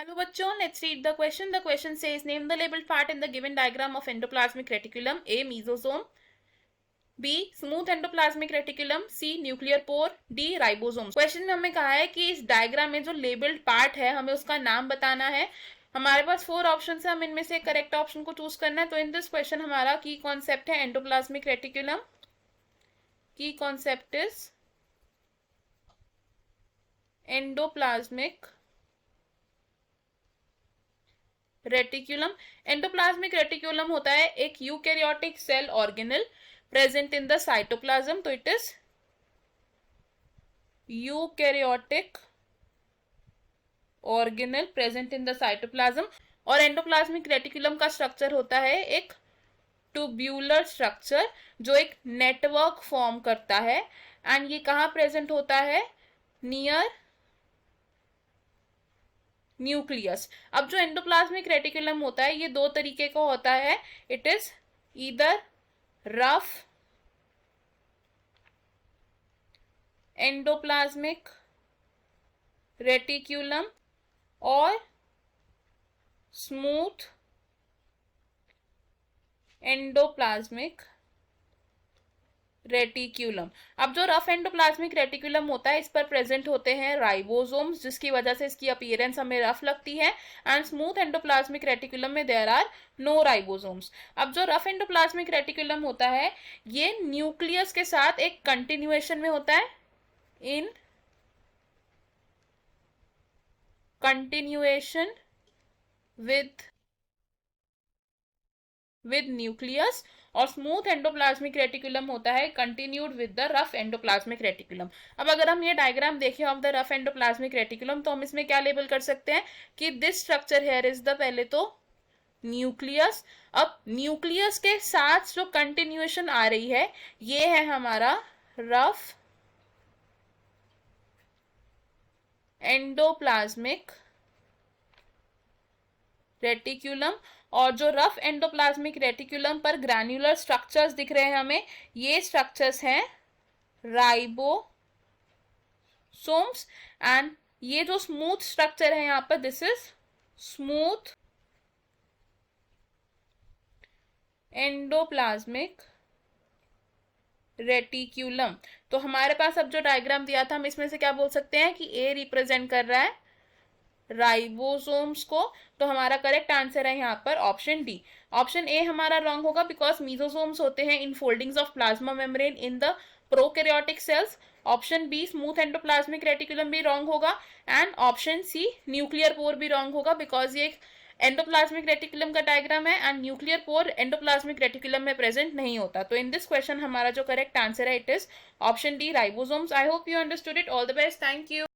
Hello बच्चों, let's read the question. The question says name the labeled part in the given diagram of endoplasmic reticulum. A. Mesosome. B. Smooth endoplasmic reticulum. C. Nuclear pore. D. Ribosomes. Question में हमें कहा है कि इस diagram में जो labelled part है हमें उसका नाम बताना है. हमारे पास 4 ऑप्शन है, हम इनमें से करेक्ट ऑप्शन को चूज करना है. तो इन दिस क्वेश्चन हमारा की कॉन्सेप्ट है endoplasmic reticulum. Key concept is endoplasmic reticulum. Endoplasmic reticulum होता है एक eukaryotic cell organelle present in the cytoplasm. तो it is eukaryotic organelle present in the cytoplasm. और एंडोप्लाज्मिक रेटिकुलम का structure होता है एक ट्यूब्यूलर स्ट्रक्चर जो एक नेटवर्क फॉर्म करता है. एंड ये कहाँ प्रेजेंट होता है? Near nucleus. अब जो एंडोप्लाज्मिक रेटिकुलम होता है ये दो तरीके का होता है. It is either rough endoplasmic reticulum और स्मूथ एंडोप्लाज्मिक रेटिकुलम. अब जो रफ एंडोप्लाज्मिक रेटिकुलम होता है इस पर प्रेजेंट होते हैं राइबोसोम्स, जिसकी वजह से इसकी अपीयरेंस हमें रफ लगती है. एंड स्मूथ एंडोप्लाज्मिक रेटिकुलम में देयर आर नो राइबोसोम्स. अब जो रफ एंडोप्लाज्मिक रेटिकुलम होता है ये न्यूक्लियस के साथ एक कंटिन्यूएशन में होता है. In continuation with nucleus. और स्मूथ एंडोप्लाज्मिक रेटिकुलम होता है continued with the rough endoplasmic reticulum. अब अगर हम ये डायग्राम देखें of the rough endoplasmic reticulum तो हम इसमें क्या लेबल कर सकते हैं कि this structure here is the, पहले तो न्यूक्लियस. अब न्यूक्लियस के साथ जो कंटिन्यूएशन आ रही है ये है हमारा रफ एंडोप्लाज्मिक रेटिकुलम. और जो रफ एंडोप्लाज्मिक रेटिकुलम पर ग्रैन्युलर स्ट्रक्चर्स दिख रहे हैं हमें, ये स्ट्रक्चर्स हैं राइबोसोम्स. एंड ये जो स्मूथ स्ट्रक्चर है यहां पर this is smooth endoplasmic reticulum. तो हमारे पास अब जो डायग्राम दिया था हम इसमें से क्या बोल सकते हैं कि ए रिप्रेजेंट कर रहा है राइबोसोम्स को. तो हमारा करेक्ट आंसर है यहाँ पर ऑप्शन डी. ऑप्शन ए हमारा रॉन्ग होगा बिकॉज मीजोसोम्स होते हैं in foldings of plasma membrane in the prokaryotic cells. Option B smooth endoplasmic reticulum भी रॉन्ग होगा. And option C nuclear pore भी रॉन्ग होगा बिकॉज ये एंडोप्लाज्मिक रेटिकुलम का डायग्राम है and nuclear pore endoplasmic reticulum में प्रेजेंट नहीं होता. तो इन दिस क्वेश्चन हमारा जो करेक्ट आंसर है it is option D ribosomes. I hope you understood it. All the best. Thank you.